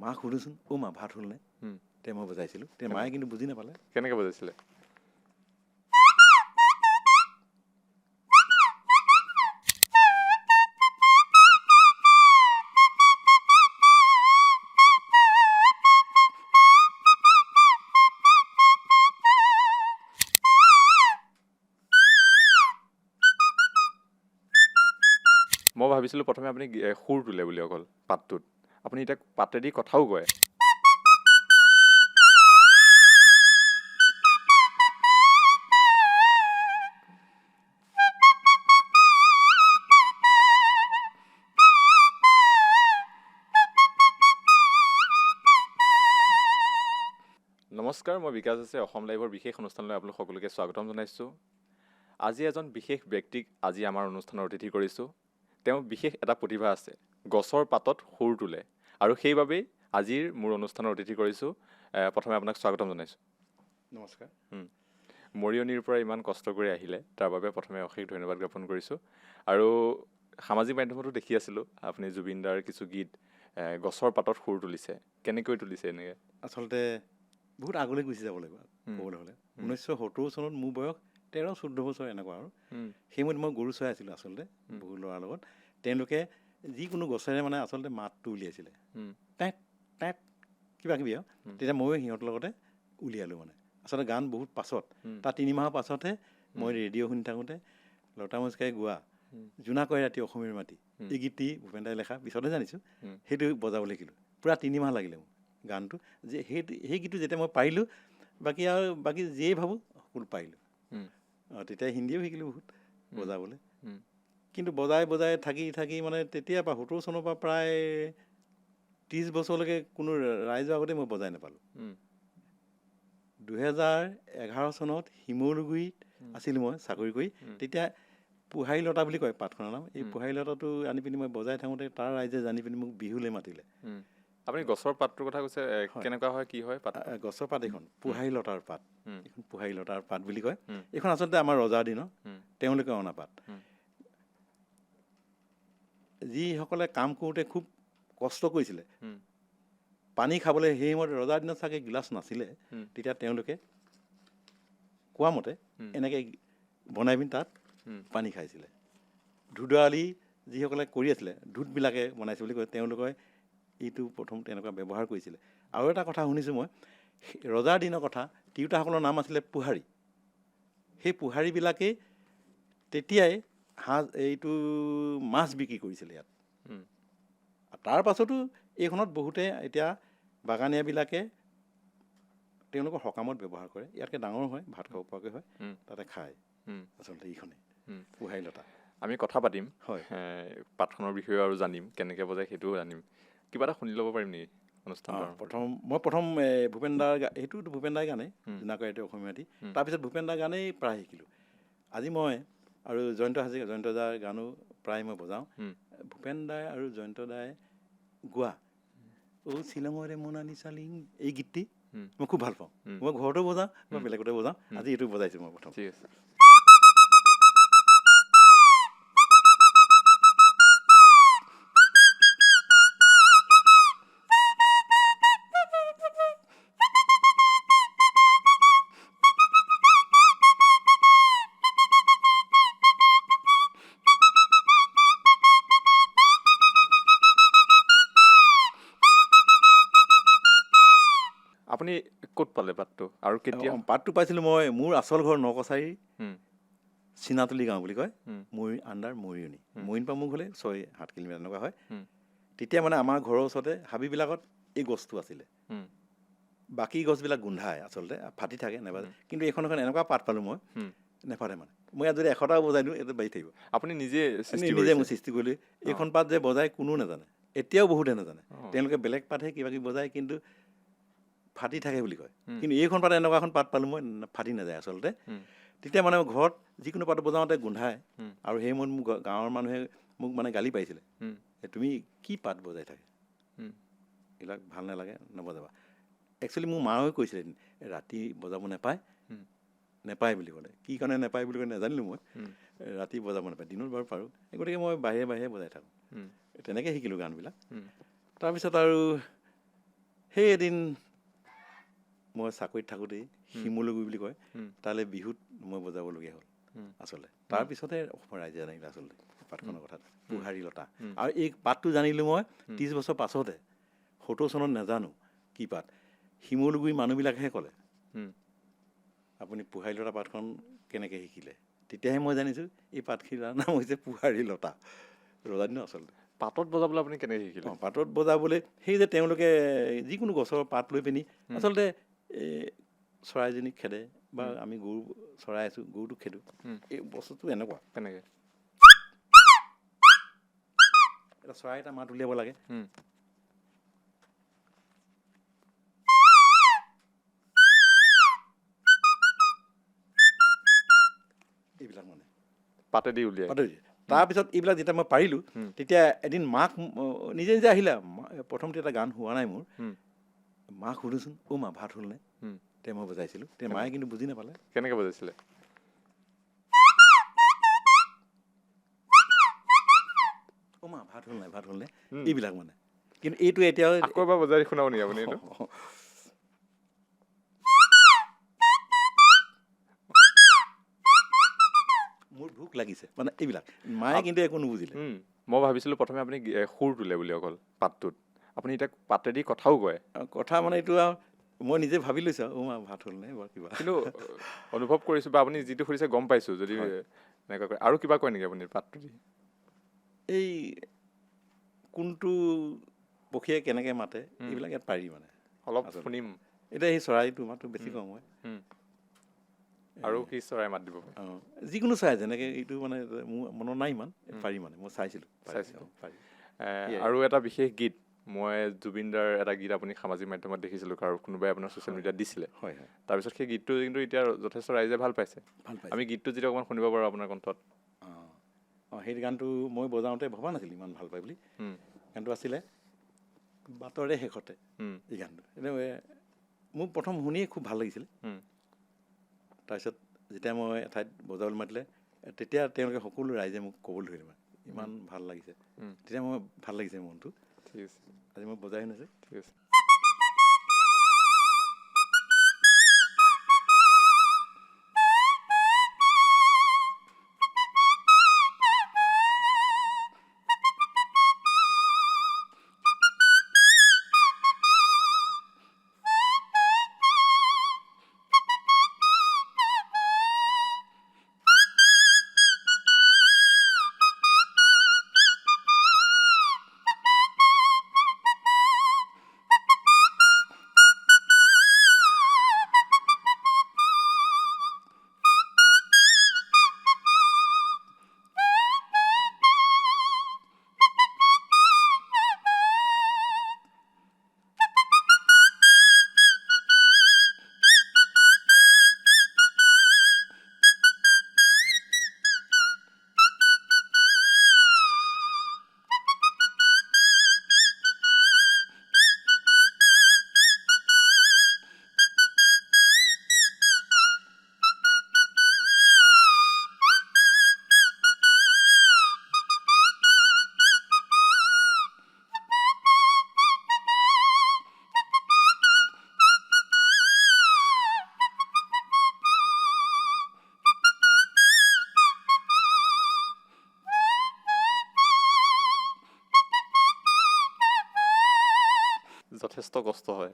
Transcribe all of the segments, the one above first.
মাক সুধোচোন মা ভাত হ'লনে তে মই বজাইছিলোঁ তে মায়ে কিন্তু বুজি নাপালে। কেনেকৈ বজাইছিলে? মই ভাবিছিলোঁ প্ৰথমে আপুনি সুৰ তোলে বুলি অকল পাতটোত, আপুনি এতিয়া পাতেদি কথাও কয়। নমস্কাৰ, মই বিকাশ আছে। অসম লাইভৰ বিশেষ অনুষ্ঠানলৈ আপোনালোক সকলোকে স্বাগতম জনাইছোঁ। আজি এজন বিশেষ ব্যক্তিক আজি আমাৰ অনুষ্ঠানৰ অতিথি কৰিছোঁ। তেওঁ বিশেষ এটা প্ৰতিভা আছে, গছৰ পাতত সুৰ তোলে, আৰু সেইবাবেই আজিৰ মোৰ অনুষ্ঠানৰ অতিথি কৰিছোঁ। প্ৰথমে আপোনাক স্বাগতম জনাইছোঁ। নমস্কাৰ। মৰিয়নিৰ পৰা ইমান কষ্ট কৰি আহিলে, তাৰ বাবে প্ৰথমে অশেষ ধন্যবাদ জ্ঞাপন কৰিছোঁ। আৰু সামাজিক মাধ্যমতো দেখি আছিলোঁ আপুনি জুবিন দাৰ কিছু গীত গছৰ পাতত সুৰ তুলিছে। কেনেকৈ তুলিছে এনেকৈ? আচলতে বহুত আগলৈ গুচি যাব লাগিব ক'বলৈ হ'লে। 1970 চনত মোৰ বয়স 13-14 বছৰ এনেকুৱা আৰু। সেই সময়ত মই গৰু চৰাই আছিলোঁ আচলতে বহু ল'ৰাৰ লগত। তেওঁলোকে যিকোনো গছেৰে মানে আচলতে মাতটো উলিয়াইছিলে, টেট টেট কিবা কিবি আৰু। তেতিয়া ময়ো সিহঁতৰ লগতে উলিয়ালোঁ মানে। আচলতে গান বহুত পাছত, তাৰ 3 মাহৰ পাছতহে মই ৰেডিঅ' শুনি থাকোঁতে লতা মঙ্গেশকাৰে গোৱা জোনাক কয় ৰাতি অসমীৰ মাটি এই গীতটি ভূপেন দাই লেখা, পিছতহে জানিছোঁ, সেইটো বজাবলৈ শিকিলোঁ। পূৰা 3 মাহ লাগিলে মোৰ গানটো, যে সেই গীতটো যেতিয়া মই পাৰিলোঁ, বাকী যিয়েই ভাবোঁ সকলো পাৰিলোঁ। তেতিয়া হিন্দীও শিকিলোঁ বহুত বজাবলৈ। কিন্তু বজাই থাকি মানে তেতিয়াৰ পৰা 70 চনৰ পৰা প্ৰায় 30 বছৰলৈকে কোনো ৰাইজৰ আগতে মই বজাই নাপালোঁ। 2011 চনত শিমলুগুৰিত আছিলোঁ মই চাকৰি কৰি। তেতিয়া পোহাৰী লতা বুলি কয় পাতখনৰ নাম। এই পোহাৰী লতাটো আনি পিনি মই বজাই থাকোঁতে তাৰ ৰাইজে জানি পিনি মোক বিহুলৈ মাতিলে। আপুনি গছৰ পাতটোৰ কথা কৈছে, কেনেকুৱা হয়, কি হয় পাত? গছৰ পাত এইখন পোহাৰী লতাৰ পাত, এইখন পোহাৰী লতাৰ পাত বুলি কয়। এইখন আচলতে আমাৰ ৰজাৰ দিনৰ তেওঁলোকে অনা পাত। যিসকলে কাম কৰোঁতে খুব কষ্ট কৰিছিলে, পানী খাবলৈ সেই সময়ত ৰজাৰ দিনত চাগে গিলাচ নাছিলে, তেতিয়া তেওঁলোকে কোৱা মতে এনেকৈ বনাই পিনি তাত পানী খাইছিলে। ধুদৰালি যিসকলে কৰি আছিলে, ধোঁতবিলাকে বনাইছে বুলি কয়, তেওঁলোকে এইটো প্ৰথম তেনেকুৱা ব্যৱহাৰ কৰিছিলে। আৰু এটা কথা শুনিছোঁ মই, ৰজাৰ দিনৰ কথা, তিৰোতাসকলৰ নাম আছিলে পোহাৰী। সেই পোহাৰীবিলাকেই তেতিয়াই এইটো মাছ বিক্ৰী কৰিছিলে ইয়াত। তাৰ পাছতো এইখনত বহুতে এতিয়া বাগানীয়াবিলাকে তেওঁলোকৰ সকামত ব্যৱহাৰ কৰে। ইয়াতকৈ ডাঙৰ হয়, ভাত খাব পৰাকৈ হয়, তাতে খায়। আচলতে এইখনেই পোহাৰী লতা। আমি কথা পাতিম, হয়, পাতখনৰ বিষয়ে আৰু জানিম, কেনেকৈ বজায় সেইটোও জানিম। কিবা এটা শুনি ল'ব পাৰিম নেকি অনুষ্ঠানটো? প্ৰথম ভূপেন দাৰ সেইটোতো ভূপেন দাৰ গানেই, জোনাক কয় ৰাতি অসমীয়া মাটি। তাৰপিছত ভূপেন দাৰ গানেই প্ৰায় শিকিলোঁ। আজি মই আৰু জয়ন্ত দাৰ গানো প্ৰায় মই বজাওঁ। ভূপেন দাই আৰু জয়ন্ত দাই গোৱা শ্বিলঙৰে মোনালি চালিং এই গীতটি মই খুব ভাল পাওঁ। মই ঘৰতো বজাওঁ, মই বেলেগতে বজাওঁ। আজি এইটো বজাইছোঁ মই প্ৰথম। ঠিক আছে। আপুনি ক'ত পালে পাতটো আৰু কেতিয়া? পাতটো পাইছিলোঁ মই, মোৰ আচল ঘৰ নকছাৰী চিনাতলি গাঁও বুলি কয়, মৰিয়নি। মৰিয়নিৰ পৰা মোৰ ঘৰলৈ 6-7 কিলোমিটাৰ এনেকুৱা হয়। তেতিয়া মানে আমাৰ ঘৰৰ ওচৰতে হাবিবিলাকত এই গছটো আছিলে। বাকী গছবিলাক গোন্ধায় আচলতে, ফাটি থাকে, নেবাজে। কিন্তু এইখন এনেকুৱা পাত পালোঁ মই, নেফাটে মানে। মই ইয়াত যদি 100টাও বজাই দিওঁ, এইটো বাঢ়ি থাকিব। আপুনি নিজে মই সৃষ্টি কৰিলোঁ। এইখন পাত যে বজাই কোনো নাজানে, এতিয়াও বহুতে নাজানে। তেওঁলোকে বেলেগ পাতহে কিবা কিবি বজায়, কিন্তু ফাটি থাকে বুলি কয়। কিন্তু এইখন পাত এনেকুৱা এখন পাত পালোঁ মই, ফাটি নাযায় আচলতে। তেতিয়া মানে ঘৰত যিকোনো পাত বজাওঁতে গোন্ধায়, আৰু সেই সময়ত মোক গাঁৱৰ মানুহে মোক মানে গালি পাৰিছিলে, তুমি কি পাত বজাই থাকে, এইবিলাক ভাল নালাগে, নবজাবা। একচুৱেলি মোৰ মায়েও কৈছিলে ৰাতি বজাব নেপায় বুলি ক'লে। কি কাৰণে নেপায় বুলি ক'লে নাজানিলোঁ মই। ৰাতি বজাব নাপায়, দিনত বাৰু পাৰোঁ। গতিকে মই বাহিৰে বজাই থাকোঁ। তেনেকৈ শিকিলোঁ গানবিলাক। তাৰপিছত আৰু সেই এদিন মই চাকৰিত থাকোঁতেই শিমলুগুৰি বুলি কয় তালৈ বিহুত মই বজাবলগীয়া হ'ল আচলতে। তাৰপিছতে অসমৰ ৰাইজে জানিলে আচলতে পাতখনৰ কথাত পুহাৰী লতা। আৰু এই পাতটো জানিলোঁ মই 30 বছৰ পাছতে, 70 চনত নাজানো কি পাত। শিমলুগুৰি মানুহবিলাকেহে ক'লে আপুনি পুহাৰী লতা পাতখন কেনেকৈ শিকিলে। তেতিয়াহে মই জানিছোঁ এই পাতখিলাৰ নাম হৈছে পুহাৰী লতা। ৰজাদিনো আচলতে পাতত বজাবলৈ আপুনি কেনেকৈ শিকিলে? পাতত বজাবলৈ সেই যে তেওঁলোকে যিকোনো গছৰ পাত লৈ পিনি আচলতে চৰাইজনীক খেদে বা আমি গৰু চৰাই আছোঁ গৰুটোক খেদোঁ। এই বস্তুটো এনেকুৱা কেনেকৈ এটা চৰাই এটা মাত উলিয়াব লাগে। এইবিলাক মানে পাতেদি উলিয়াই তাৰপিছত এইবিলাক যেতিয়া মই পাৰিলোঁ তেতিয়া এদিন মাক নিজে নিজে আহিলে। প্ৰথমতে এটা গান হোৱা নাই মোৰ। মাক সুধোচোন মা ভাত হ'লনে? তেতিয়া মই বজাইছিলোঁ। তেতিয়া মায়ে কিন্তু বুজি নাপালে। কেনেকৈ বজাইছিলে? মা ভাত হ'ল নাই, ভাত হ'লনে, এইবিলাক মানে। কিন্তু এইটো এতিয়াও আকৌ এবাৰ বজাই শুনাব নেকি আপুনি এইটো? মোৰ ভোক লাগিছে মানে এইবিলাক মায়ে কিন্তু একো নুবুজিলে। মই ভাবিছিলোঁ প্ৰথমে আপুনি সুৰ তোলে বুলি অকল পাতটোত, আপুনি এতিয়া পাতেদি কথাও কয়। কথা মানে এইটো আৰু মই নিজে ভাবি লৈছোঁ আৰু মা ভাত হ'লনে বা কিবা। কিন্তু অনুভৱ কৰিছোঁ বা আপুনি যিটো সুধিছে গম পাইছোঁ যদি এনেকুৱা কয়। আৰু কিবা কয় নেকি আপুনি পাতটো দি? এই কোনটো পক্ষীয়ে কেনেকৈ মাতে এইবিলাক ইয়াত পাৰি মানে অলপ শুনিম। এতিয়া এই চৰাইটো মাতটো বেছি কওঁ মই। আৰু কি চৰাই মাত দিব? যিকোনো চৰাই যেনেকৈ এইটো মানে মোৰ মনত নাই ইমান পাৰি মানে মই চাইছিলোঁ। আৰু এটা বিশেষ গীত মই জুবিনদাৰ এটা গীত আপুনি সামাজিক মাধ্যমত দেখিছিলোঁ, কাৰো কোনোবাই আপোনাৰ ছ'চিয়েল মিডিয়াত দিছিলে। হয় হয়। তাৰপিছত সেই গীতটো কিন্তু এতিয়া যথেষ্ট ৰাইজে ভাল পাইছে। আমি গীতটো যেতিয়া অকণমান শুনিব পাৰোঁ আপোনাৰ কণ্ঠত। সেই গানটো মই বজাওঁতে ভবা নাছিলোঁ ইমান ভাল পায় বুলি। গানটো আছিলে বাটৰে শেষতে। এই গানটো মোৰ প্ৰথম শুনিয়ে খুব ভাল লাগিছিলে। তাৰপিছত যেতিয়া মই এঠাইত বজাবলৈ মাতিলে তেতিয়া তেওঁলোকে সকলো ৰাইজে মোক ক'বলৈ ধৰিলে মানে ইমান ভাল লাগিছে। তেতিয়া মই ভাল লাগিছে মনটো। ঠিক আছে, আজি মই বজাই শুনিছোঁ। ঠিক আছে। যথেষ্ট কষ্ট হয়।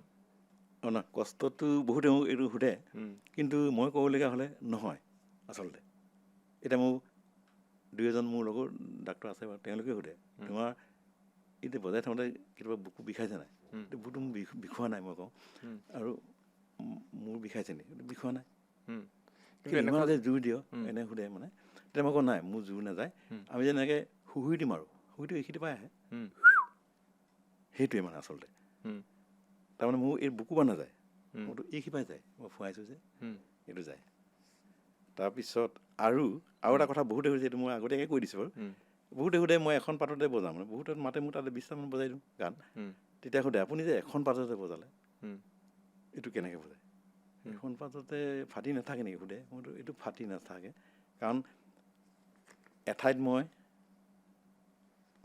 না কষ্টটো বহুতে মোক এইটো সোধে, কিন্তু মই ক'বলগীয়া হ'লে নহয় আচলতে। এতিয়া মোৰ দুই এজন মোৰ লগৰ ডাক্তৰ আছে বাৰু, তেওঁলোকে সোধে তোমাৰ এতিয়া বজাই থাকোঁতে কেতিয়াবা বুকু বিষাইছে নাই? বুকুটো মোৰ বিষোৱা নাই মই কওঁ। আৰু মোৰ বিষাইছে নেকি? বিষোৱা নাই। ইমান যে জোৰ দিয় এনে সোধে মানে। তেতিয়া মই কওঁ নাই মোৰ জোৰ নাযায়। আমি যেনেকৈ শুই দিম আৰু শুইটো এইখিনি পাই আহে সেইটোৱে মানে আচলতে। তাৰমানে মোৰ এই বুকু পৰা নাযায়, মোৰতো এইখিপাই যায়। মই ফুৱাইছোঁ যে এইটো যায়। তাৰপিছত আৰু এটা কথা বহুতে সুধিছে, এইটো মই আগতীয়াকৈ কৈ দিছোঁ বাৰু। বহুতে সোধে মই এখন পাততে বজাওঁ মানে বহুতে মাতে মোৰ তাতে 20টামান বজাই দিওঁ গান। তেতিয়া সোধে আপুনি যে এখন পাততে বজালে এইটো কেনেকৈ বজায়? এখন পাততে ফাটি নাথাকে নেকি সোধে। মইতো এইটো ফাটি নাথাকে, কাৰণ এঠাইত মই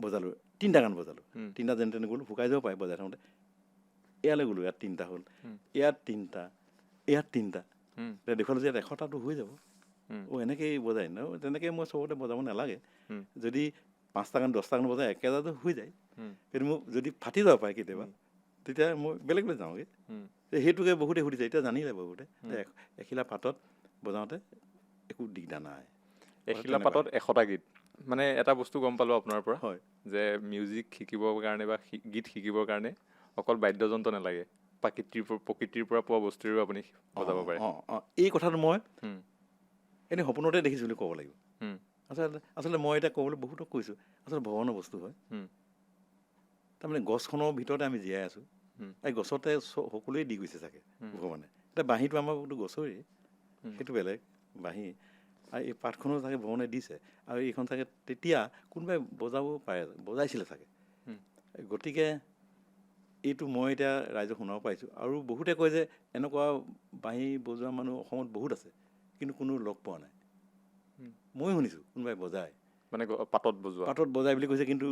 বজালোঁ 3টা গান বজালোঁ, 3টা যেনে তেনে গ'লোঁ, শুকাই যাব পাৰে বজাই থাকোঁতে। ইয়ালৈ গ'লোঁ, ইয়াত 3টা হ'ল, ইয়াত 3টা, ইয়াত 3টা, দেখুৱালোঁ যে 100টাটো হৈ যাব। এনেকেই বজাই ন, তেনেকৈ মই চবতে বজাব নালাগে। যদি 5টা গান 10টা গান বজাই একেটাতো হৈ যায়। কিন্তু মোক যদি ফাটি যাব পাৰে কেতিয়াবা, তেতিয়া মই বেলেগলৈ যাওঁগৈ। সেইটোকে বহুতে সুধিছে, এতিয়া জানিলে বহুতে এখিলা পাতত বজাওঁতে একো দিগদাৰ নাই। এখিলা পাতত 100টা গীত, মানে এটা বস্তু গম পালোঁ আপোনাৰ পৰা, হয়, যে মিউজিক শিকিবৰ কাৰণে বা গীত শিকিবৰ কাৰণে অকল বাদ্যযন্ত্ৰ নালাগে, প্ৰকৃতিৰ পৰা পোৱা বস্তুৰেও আপুনি বজাব পাৰে। এই কথাটো মই এনেই সপোনতে দেখিছোঁ বুলি ক'ব লাগিব। আচলতে মই এতিয়া ক'বলৈ বহুতক কৈছোঁ, আচলতে ভগৱানৰ বস্তু হয়। তাৰমানে গছখনৰ ভিতৰতে আমি জীয়াই আছোঁ, এই গছতে সকলোৱে দি গৈছে চাগে ভগৱানে। এতিয়া বাঁহীটো আমাৰতো গছৰেই, সেইটো বেলেগ বাঁহী, আৰু এই পাতখনো চাগে ভগৱানে দিছে, আৰু এইখন চাগে তেতিয়া কোনোবাই বজাব পাৰে, বজাইছিলে চাগে। গতিকে এইটো মই এতিয়া ৰাইজক শুনাব পাৰিছোঁ। আৰু বহুতে কয় যে এনেকুৱা বাঁহী বজোৱা মানুহ অসমত বহুত আছে, কিন্তু কোনো লগ পোৱা নাই। ময়ো শুনিছোঁ কোনোবাই বজায়, মানে পাতত বজায় বুলি কৈছে, কিন্তু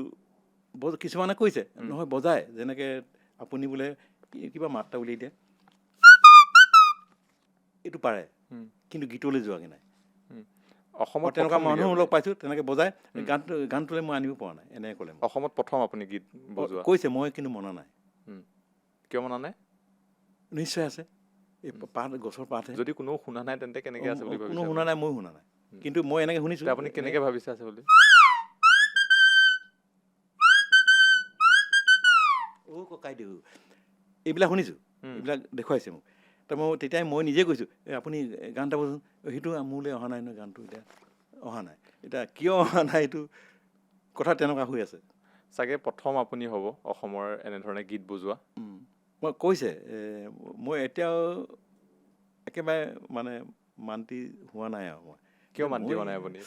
কিছুমানে কৈছে নহয় বজায়, যেনেকৈ আপুনি বোলে কিবা মাতটা উলিয়াই দিয়ে, এইটো পাৰে, কিন্তু গীতলৈ যোৱাগৈ নাই। অসমত তেনেকুৱা মানুহ লগ পাইছোঁ, তেনেকৈ বজায়, গানটোলৈ মই আনিব পৰা নাই, এনেকৈ ক'লে। অসমত প্ৰথম আপুনি গীত বজোৱা কৈছে, মই কিন্তু মনা নাই। কিয় মনা নাই? নিশ্চয় আছে, এই পাত, গছৰ পাতহে। যদি কোনেও শুনা নাই তেন্তে কেনেকৈ আছে বুলি ভাবিছে? কোনো শুনা নাই, ময়ো শুনা নাই, কিন্তু মই এনেকৈ শুনিছোঁ। আপুনি কেনেকৈ ভাবিছে আছে বুলি? ককাই দিওঁ, এইবিলাক শুনিছোঁ, এইবিলাক দেখুৱাইছে মোক। তেতিয়াই মই নিজে কৈছোঁ, আপুনি গান এটা বচোন, সেইটো মোলৈ অহা নাই নহয়, গানটো এতিয়া অহা নাই। এতিয়া কিয় অহা নাই, এইটো কথা তেনেকুৱা হৈ আছে। চাগে প্ৰথম আপুনি হ'ব অসমৰ এনেধৰণে গীত বজোৱা। মই কৈছে, মই এতিয়াও একেবাৰে মানে মান্তি হোৱা নাই আৰু। মই কিয় মান্তি হোৱা নাই আপুনি?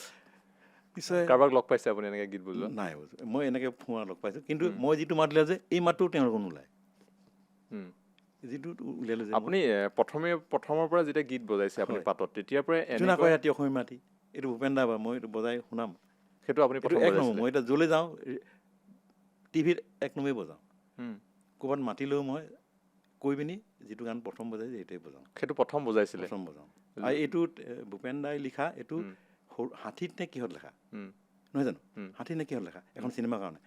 নিশ্চয় কাৰোবাক লগ পাইছে আপুনি এনেকৈ গীত বজোৱা? নাই, মই এনেকৈ ফোঁৱা লগ পাইছোঁ, কিন্তু মই যিটো মাত উলিয়াওঁ যে এই মাতটো তেওঁলোকৰ নোলায়, যিটো উলিয়ালোঁ যে আপুনি প্ৰথমৰ পৰা যেতিয়া গীত বজাইছে আপুনি পাতত, তেতিয়াৰ পৰাই জোনাকই ৰাতি অসমীয়া মাটি, এইটো ভূপেন দা, মই এইটো বজাই শুনাম, সেইটো আপুনি প্ৰথম এক নম্বৰ। মই এতিয়া য'লৈ যাওঁ টিভিত 1 নম্বৰেই বজাওঁ, ক'ৰবাত মাতিলেও মই কৈ পিনি যিটো গান প্ৰথম বজাই সেইটোৱে বজাওঁ। সেইটো প্ৰথম বজাইছিলে? প্ৰথম বজাওঁ। আৰু এইটোত ভূপেন দাই লিখা, এইটো হাতীত নে কিহত লেখা নহয় জানো, হাতীত নে কিহত লেখা, এখন চিনেমাৰ কাৰণে।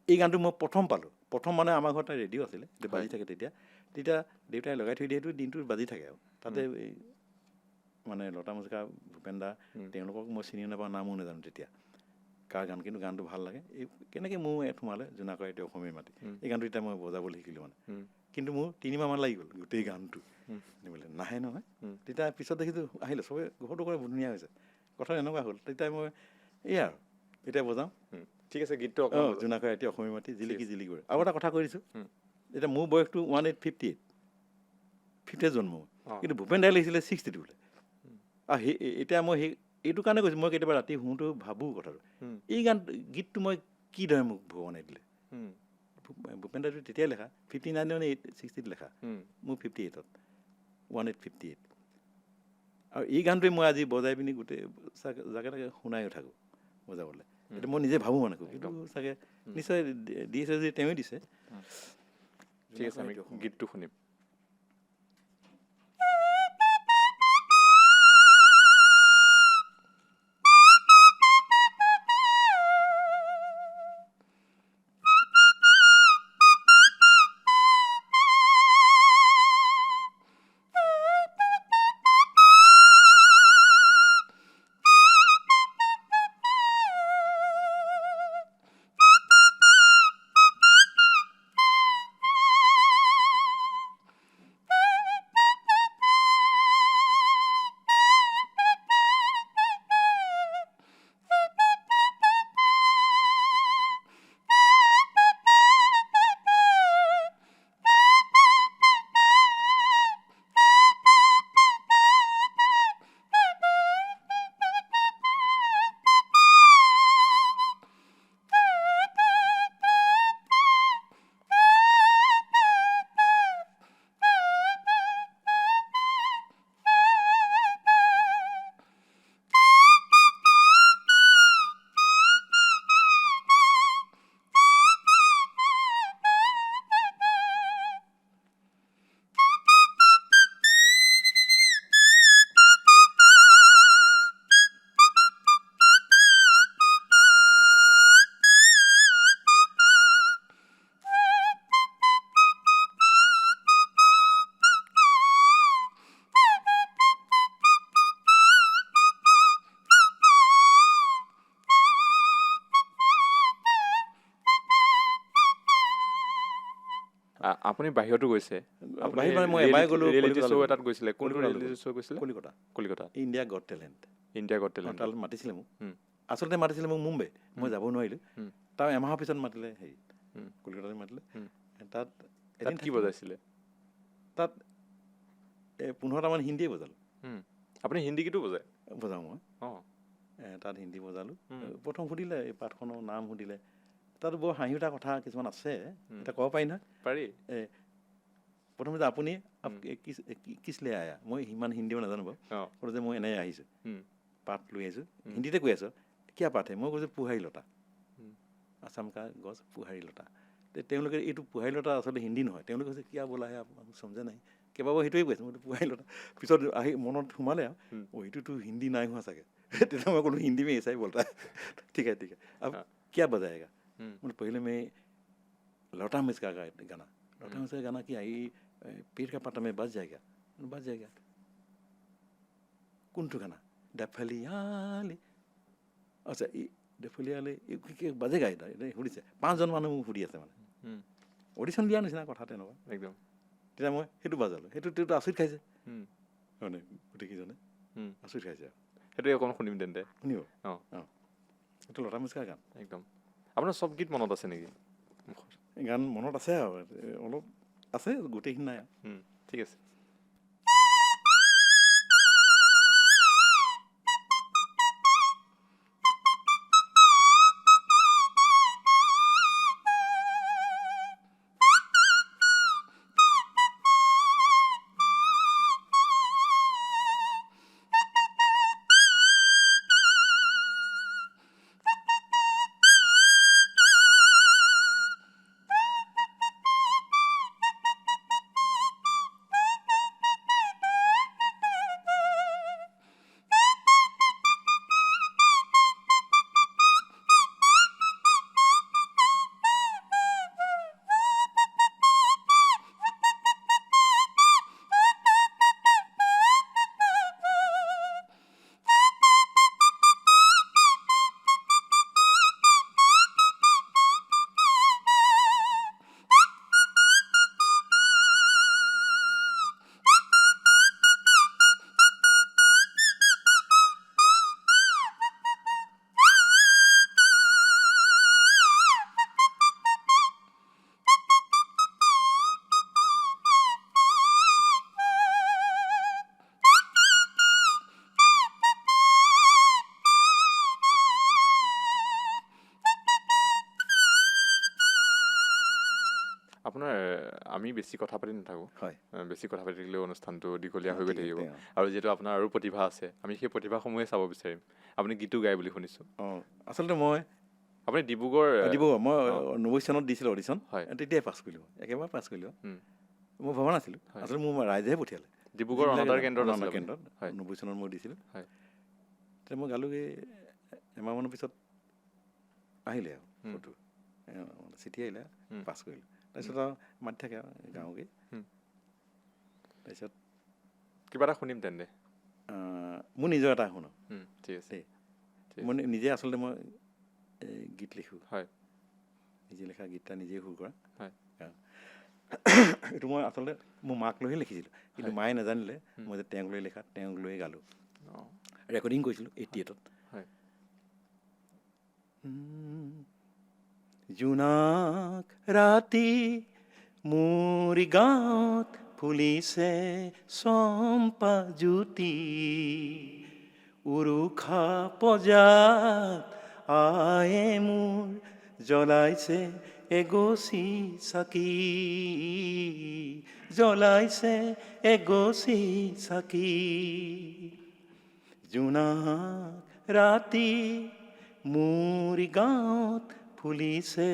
এই গানটো মই প্ৰথম পালোঁ, প্ৰথম মানে আমাৰ ঘৰত ৰেডিঅ' আছিলে, বাজি থাকে তেতিয়া দেউতাই লগাই থৈ দিয়ে, সেইটো দিনটো বাজি থাকে আৰু তাতে এই মানে লতা মজুমদাৰ, ভূপেন দা, তেওঁলোকক মই চিনিও নাপাওঁ, নামো নাজানো তেতিয়া কাৰ গান, কিন্তু গানটো ভাল লাগে। এই কেনেকৈ মোৰ সোমালে, জোনাকই ৰাতি অসমীয়া মাটি, এই গানটো এতিয়া মই বজাবলৈ শিকিলোঁ মানে। কিন্তু মোৰ 3 মাহমান লাগি গ'ল গোটেই গানটো আনিবলৈ, নাহে নহয়। তেতিয়া পিছত দেখিছোঁ আহিলে, চবে ঘৰটো কৰে ধুনীয়া হৈছে, কথা এনেকুৱা হ'ল। তেতিয়া মই আৰু এতিয়া বজাওঁ। ঠিক আছে, গীতটো জোনাকই ৰাতি অসমীয়া মাটি, জিলিকি জিলিকি কৰে। আৰু এটা কথা কৈ দিছোঁ, এতিয়া মোৰ বয়সটো 1858 জন্ম, কিন্তু ভূপেন দাই লিখিছিলে 62 বোলে। আৰু এতিয়া মই এইটো কাৰণে কৈছোঁ, মই কেতিয়াবা ৰাতি শুওঁতেও ভাবোঁ কথাটো, এই গীতটো মই কিদৰে মোক ভগৱানে দিলে। ভূপেন দাইটো তেতিয়াই লেখা, 59 নে 60ত লেখা, মোৰ 58ত, 1858। আৰু এই গানটোৱে মই আজি বজাই পিনি গোটেই জাগে তাগে শুনাইও থাকোঁ বজাবলৈ। এইটো মই নিজে ভাবোঁ মানে, কিন্তু চাগে নিশ্চয় দিছে যদি তেওঁৱে দিছে। ঠিক আছে, আমি গীতটো শুনিম। আপুনি বাহিৰতো গৈছে, আপুনি বাহিৰত মানে মই এবাৰ গ'লো ৰিয়েলিটি শ্ব' কলিকতালৈ এটাত গৈছিলে, কোনটো কলিকতালৈ ৰিয়েলিটি শ্ব' গৈছিলে? Kolkata Kolkata, India got talent India got talent. তালৈ মাতিছিলে মোক। আচলতে মাতিছিলে মোক মুম্বাই, মই যাব নোৱাৰিলোঁ। তাৰ এমাহৰ পিছত মাতিলে হেৰি কলিকতালৈ মাতিলে। তাত এদিন কি বজাইছিলে? তাত 15টামান হিন্দীয়ে বজালোঁ। আপুনি হিন্দী গীতো বজায়? বজাওঁ মই। অঁ, তাত হিন্দী বজালোঁ। প্ৰথম সুধিলে এই পাঠখনৰ নাম সুধিলে। তাত বৰ হাঁহি উঠা কথা কিছুমান আছে, এতিয়া ক'ব পাৰি নহয়? পাৰি। প্ৰথমে যে আপুনি কিছ লে আয়া, মই সিমান হিন্দীও নাজানো বাৰু। ক'লো যে মই এনেই আহিছোঁ, পাত লৈ আহিছোঁ, হিন্দীতে কৈ আছোঁ। কিয় পাত হে? মই কৈছোঁ পোহাৰী লতা, আছাম কা গছ পোহাৰী লতা। তেওঁলোকে এইটো পোহাৰী লতা আচলতে হিন্দী নহয়। তেওঁলোকে কৈছে কিয় বোলা হে সমজে নাই, কেইবাবাৰ সেইটোৱে কৈছে, মইতো পোহাৰী লতা। পিছত আহি মনত সোমালে আৰু এইটোতো হিন্দী নাই হোৱা চাগে। তেতিয়া মই ক'লোঁ হিন্দী মে এইচাই বলতা। ঠিক আছে, ঠিক আছে, अब क्या बजाएगा? मतलब पहले मैं लता मिसका का गाना, लता मिसका गाना क्या ये पेड़ का पत्ता में बज जाएगा, बज जाएगा। কোনটো গানা? ডেফলিয়ালে, আচ্ছা এই ডেফলিয়ালে কি বাজেগা এটা সুধিছে। 5জন মানুহ মোক সুধি আছে, মানে অডিশ্যন দিয়াৰ নিচিনা কথা তেনেকুৱা একদম। তেতিয়া মই সেইটো বাজালোঁ। সেইটো আচৰিত খাইছে মানে গোটেইকেইজনে, আচৰিত খাইছে আৰু। সেইটোৱে অকণ শুনিম তেন্তে। শুনিব? অঁ, এইটো লতা মিস্কাৰ গান। একদম। আপোনাৰ চব গীত মনত আছে নেকি? গান মনত আছে আৰু অলপ আছে, গোটেইখিনি নাই আৰু। ঠিক আছে। আপোনাৰ আমি বেছি কথা পাতি নাথাকোঁ। হয়, বেছি কথা পাতি থাকিলেও অনুষ্ঠানটো দীঘলীয়া হৈ গৈ ঠিক আছে, থাকিব। অঁ। আৰু যিহেতু আপোনাৰ আৰু প্ৰতিভা আছে, আমি সেই প্ৰতিভাসমূহে চাব বিচাৰিম। আপুনি গীতো গায় বুলি শুনিছোঁ। অঁ, আচলতে মই আপুনি ডিব্ৰুগড় মই 90 চনত দিছিলোঁ অডিশ্যন, হয়। তেতিয়াই পাছ কৰিলোঁ, একেবাৰে পাছ কৰিলোঁ। মই ভবা নাছিলোঁ, আচলতে মোৰ ৰাইজেহে পঠিয়ালে। ডিব্ৰুগড় অনাতাঁৰ কেন্দ্ৰত আছিলে আপুনি? কেন্দ্ৰত 90 চনত মই দিছিলোঁ। হয়। তেতিয়া মই গালোঁগৈ, এমাহমানৰ পিছত আহিলে আৰু ফটো, চিঠি আহিলে, পাছ কৰিলোঁ। তাৰপিছত আৰু মাতি থাকে আৰু গাঁৱকে। তাৰপিছত কিবা এটা শুনিম তেন্তে। মোৰ নিজৰ এটা শুনো। ঠিক আছে। মই নিজে আচলতে মই গীত লিখোঁ। হয়। নিজে লিখা গীত এটা নিজেই সুৰ কৰা। হয়। এইটো মই আচলতে মোৰ মাক লৈহে লিখিছিলোঁ, কিন্তু মায়ে নাজানিলে মই যে তেওঁক লৈ লিখা, তেওঁক লৈয়ে গালোঁ। ৰেকৰ্ডিং কৰিছিলোঁ 88ত। হয়। জোনাক ৰাতি মোৰ গাঁৱত ফুলিছে চম্পা জ্যোতি, উৰুষা পজাত আয়ে মোৰ জ্বলাইছে এগছি চাকি, জ্বলাইছে এগছি চাকি। জোনাক ৰাতি মোৰ গাঁৱত ফুলিছে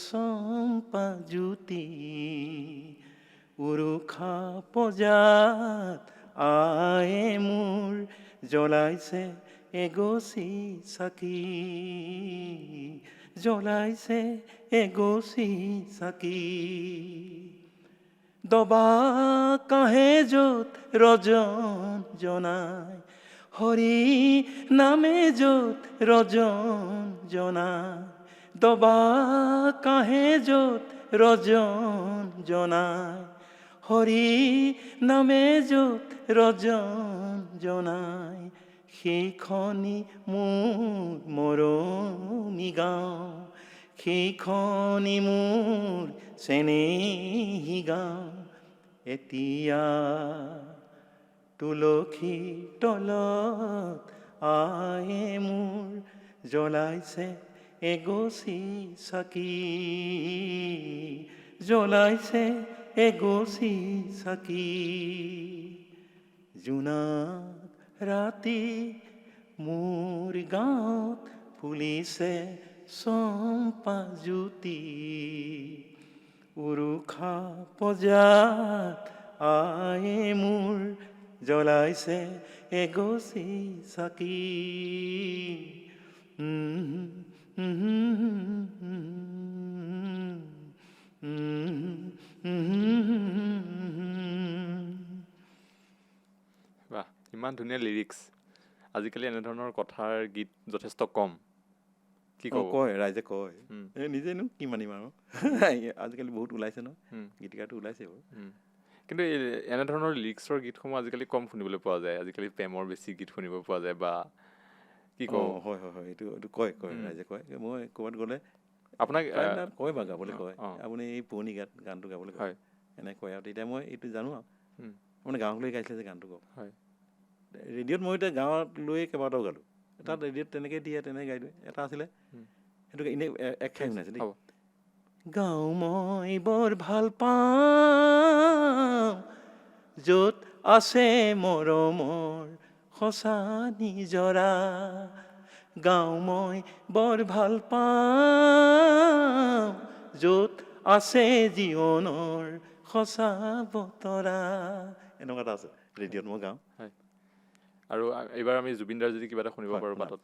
চম্পা জ্যোতি, উৰুষা পজাত আয়ে মোৰ জ্বলাইছে এগছি চাকি, জ্বলাইছে এগছি চাকি। দবা কাঁহে য'ত ৰজন জনাই, হৰি নামে য'ত ৰজন জনাই, দবা কাঁহে য'ত ৰজন জনাই হৰি নামে য'ত ৰজন জনাই সেইখনি মোৰ মৰমী গাঁও সেইখনি মোৰ চেনেহী গাঁও এতিয়া তুলসী তলত আয়ে মোৰ জ্বলাইছে এগছি চাকি জ্বলাইছে এগছি চাকি জোনাক ৰাতি মোৰ গাঁৱত ফুলিছে চম্পা জ্যোতি উৰুষা পূজাত আয়ে মোৰ জ্বলাইছে এগছি চাকি বাহ, ইমান ধুনীয়া লিৰিক্স। আজিকালি এনেধৰণৰ কথাৰ গীত যথেষ্ট কম। কি ক'ব? কয় ৰাইজে কয় নিজেনো কি মানিম আৰু আজিকালি বহুত ওলাইছে ন গীতিকাৰটো ওলাইছে বাৰু কিন্তু এনেধৰণৰ লিৰিক্সৰ গীতসমূহ আজিকালি কম শুনিবলৈ পোৱা যায়। আজিকালি প্ৰেমৰ বেছি গীত শুনিব পোৱা যায় বা কি ক'ব? হয় হয় হয় এইটো কয় ৰাইজে কয় মই ক'ৰবাত গ'লে আপোনাক কয় বা গাবলৈ কয় আপুনি এই পুৰণি গানটো গাবলৈ কয় এনে কয় আৰু তেতিয়া মই এইটো জানো আৰু মানে গাঁৱক লৈ গাইছিলে যে গানটো কওক হয় ৰেডিঅ'ত মই এতিয়া গাঁৱত লৈয়ে কেইবাটাও গালোঁ তাত ৰেডিঅ'ত তেনেকৈ দিয়ে তেনেকৈ গাই দিওঁ এটা আছিলে সেইটো এনেই এক ঠাই শুনাইছে দেই গাঁও মই বৰ ভাল পাওঁ য'ত আছে মৰমৰ সঁচা নিজৰা গাঁও মই বৰ ভাল পাওঁ য'ত আছে জীৱনৰ সঁচা বতৰা এনেকুৱা এটা আছে ৰেডিঅ'ত মই গাওঁ হয় আৰু এইবাৰ আমি জুবিনদাৰ যদি কিবা এটা শুনিব পাৰোঁ বাটত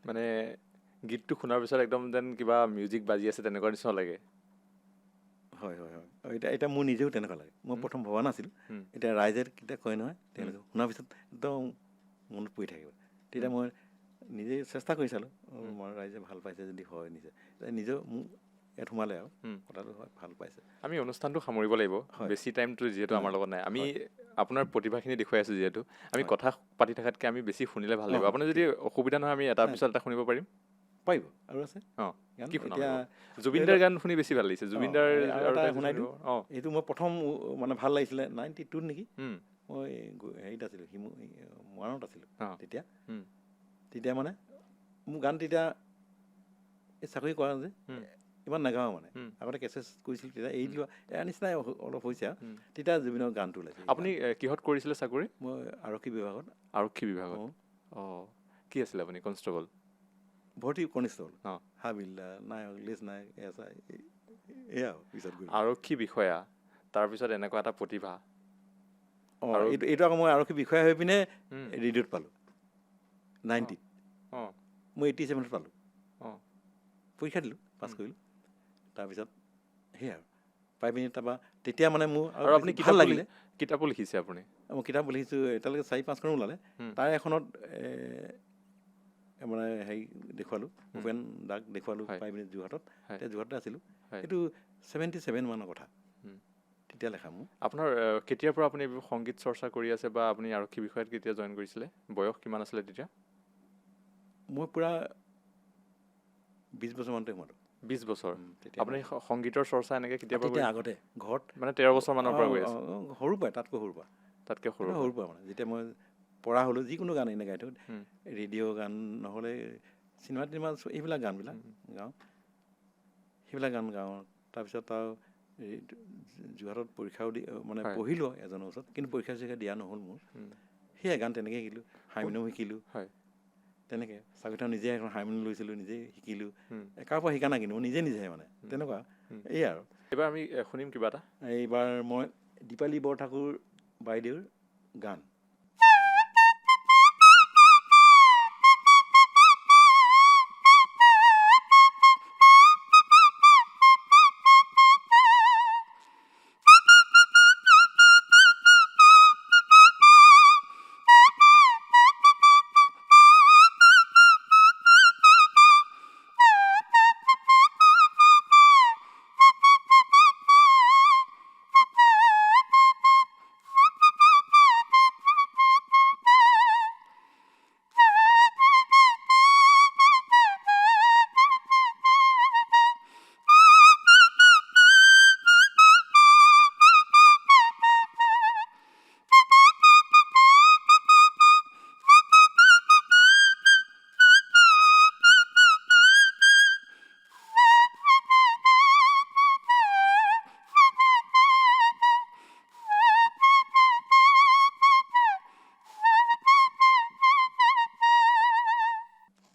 মানে গীতটো শুনাৰ পিছত একদম যেন কিবা মিউজিক বাজি আছে তেনেকুৱা নিচিনা লাগে হয় হয় হয় এতিয়া মোৰ নিজেও তেনেকুৱা লাগে মই প্ৰথম ভবা নাছিলোঁ এতিয়া ৰাইজে কেতিয়া কয় নহয় তেওঁলোকে শুনাৰ পিছত একদম মনত পৰি থাকিব তেতিয়া মই নিজে চেষ্টা কৰি চালোঁ মই ৰাইজে ভাল পাইছে যদি হয় নিজেও মোক ইয়াত সোমালে আৰু কথাটো হয় ভাল পাইছে আমি অনুষ্ঠানটো সামৰিব লাগিব বেছি টাইমটো যিহেতু আমাৰ লগত নাই আমি আপোনাৰ প্ৰতিভাখিনি দেখুৱাই আছোঁ যিহেতু আমি কথা পাতি থকাতকৈ আমি বেছি শুনিলে ভাল লাগিব আপোনাৰ যদি অসুবিধা নহয় আমি এটা পিছত এটা শুনিব পাৰিম পাৰিব আৰু আছে অঁ গান কি শুনাব এতিয়া জুবিনদাৰ গান শুনি বেছি ভাল লাগিছে অঁ, জুবিনদাৰ আৰু আৰু এটা এটা শুনাই দিওঁ অঁ এইটো মই প্ৰথম মানে ভাল লাগিছিলে 92 নেকি উম, মই হেৰিত আছিলোঁ মৰাণত আছিলোঁ অঁ তেতিয়া উম, তেতিয়া মানে মোৰ গান তেতিয়া এই চাকৰি কৰা যে উম, ইমান নাগাওঁ মানে উম, আগতে কেছেছ কৰিছিলোঁ তেতিয়া এৰি দিলোঁ ইয়াৰ নিচিনাই অলপ হৈছে আৰু উম। তেতিয়া জুবিনৰ গানটো ওলাইছে এই আপুনি গানটো। কিহত কৰিছিলে চাকৰি মই আৰক্ষী বিভাগত আৰক্ষী বিভাগত অঁ অঁ কি আছিলে আপুনি কনষ্টেবল ভৰ্তি কনিষ্টবল অঁ হাবিলদাৰ নায়ক লিষ্ট নায়ক এছাই এয়া আৰু পিছত গৈ আৰক্ষী বিষয়া তাৰপিছত এনেকুৱা এটা প্ৰতিভা অঁ আৰু এইটো আকৌ মই আৰক্ষী বিষয়া হৈ পিনে উম, ৰেডিঅ'ত পালোঁ 90ত অঁ মই 87ত পালোঁ অঁ পৰীক্ষা দিলোঁ পাছ উম। কৰিলোঁ তাৰপিছত সেয়া আৰু পাই পিনি তাৰপৰা তেতিয়া মানে মোৰ আৰু বেছি আপুনি ভাল কিতাপো লাগিলে কিতাপো লিখিছে আপুনি মই কিতাপ লিখিছোঁ এতিয়ালৈকে 4-5খন ওলালে উম, তাৰে এখনত মানে হেৰি দেখুৱালোঁ উম, ভূপেন দাক দেখুৱালোঁ হয় পাই পিনি যোৰহাটত হয় তেতিয়া যোৰহাটতে আছিলোঁ হয় এইটো 77 মানৰ কথা উম। তেতিয়া লেখা মোৰ আপোনাৰ কেতিয়াৰ পৰা আপুনি এইবোৰ সংগীত চৰ্চা কৰি আছে বা আপুনি আৰক্ষী বিষয়াত কেতিয়া জইন কৰিছিলে বয়স কিমান আছিলে তেতিয়া মই পূৰা 20 বছৰমানতে সোমালোঁ 20 বছৰ তেতিয়া আপুনি সংগীতৰ চৰ্চা এনেকৈ কেতিয়াৰ পৰা তেতিয়া কৰি আগতে ঘৰত মানে 13 বছৰ মানৰ পৰা গৈ আছে সৰুৰ পৰাই তাতকৈ সৰুৰ পৰা তাতকৈ সৰুৰ একদম পৰা সৰুৰ পৰা মানে যেতিয়া মই পঢ়া হ'লোঁ যিকোনো গান এনে গাই থওঁ উম, ৰেডিঅ' গান নহ'লে চিনেমা টিনেমা এইবিলাক গানবিলাক উম, গাওঁ সেইবিলাক গান গাওঁ তাৰপিছত আৰু যোৰহাটত পৰীক্ষাও দি মানে হয় পঢ়িলোঁ এজনৰ ওচৰত কিন্তু পৰীক্ষা চৰীক্ষা দিয়া নহ'ল মোৰ উম, সেয়াই গান তেনেকৈ শিকিলোঁ হাৰমনিয়াম শিকিলোঁ হয় তেনেকৈ চাকৰিটা নিজে এখন হাৰমনিয়াম লৈছিলোঁ নিজেই শিকিলোঁ উম, কাৰো পৰা শিকা নাই কিন্তু মই নিজে নিজে মানে উম, তেনেকুৱা উম। এই আৰু এইবাৰ আমি শুনিম কিবা এটা এইবাৰ মই দীপালী বৰঠাকুৰ বাইদেউৰ গান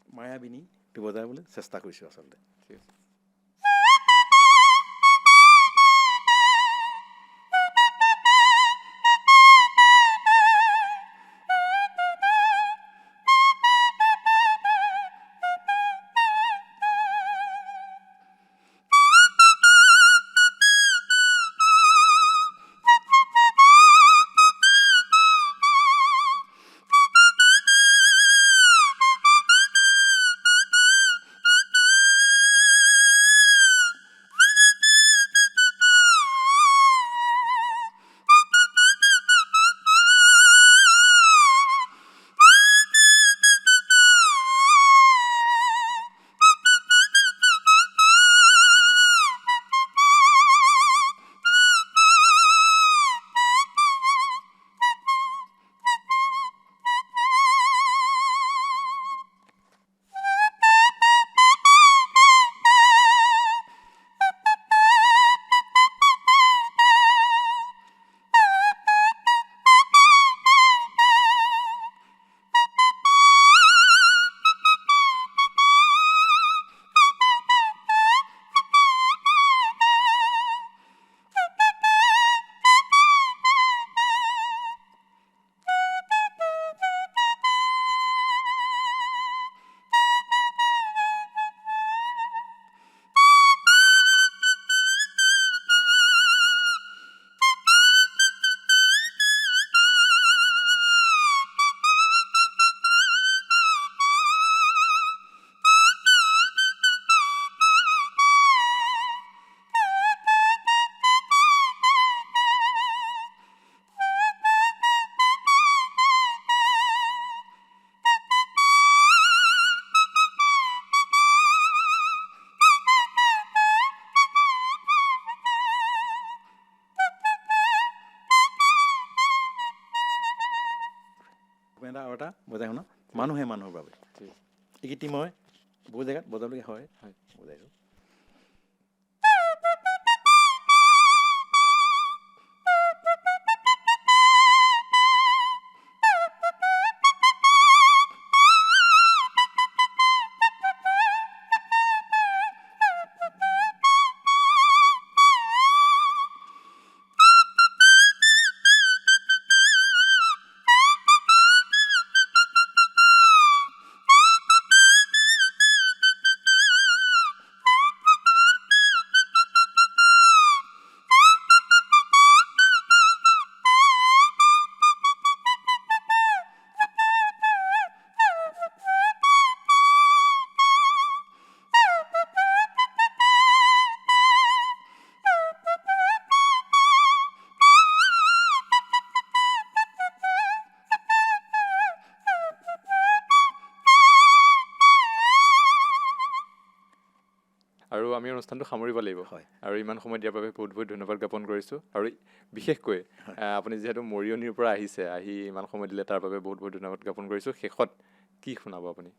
মায়াবিনীটো বজাবলৈ চেষ্টা কৰিছোঁ আচলতে ঠিক আছে ডকুমেণ্ট আৰু এটা বজাই শুনা মানুহে মানুহৰ বাবে এই গীতটি মই বহু জেগাত বজাবলগীয়া হয় বজাইছোঁ। আৰু আমি অনুষ্ঠানটো সামৰিব লাগিব আৰু ইমান সময় দিয়াৰ বাবে বহুত বহুত ধন্যবাদ জ্ঞাপন কৰিছোঁ। আৰু বিশেষকৈ আপুনি যিহেতু মৰিয়নিৰ পৰা আহিছে, আহি ইমান সময় দিলে তাৰ বাবে বহুত বহুত ধন্যবাদ জ্ঞাপন কৰিছোঁ। শেষত কি শুনাব আপুনি?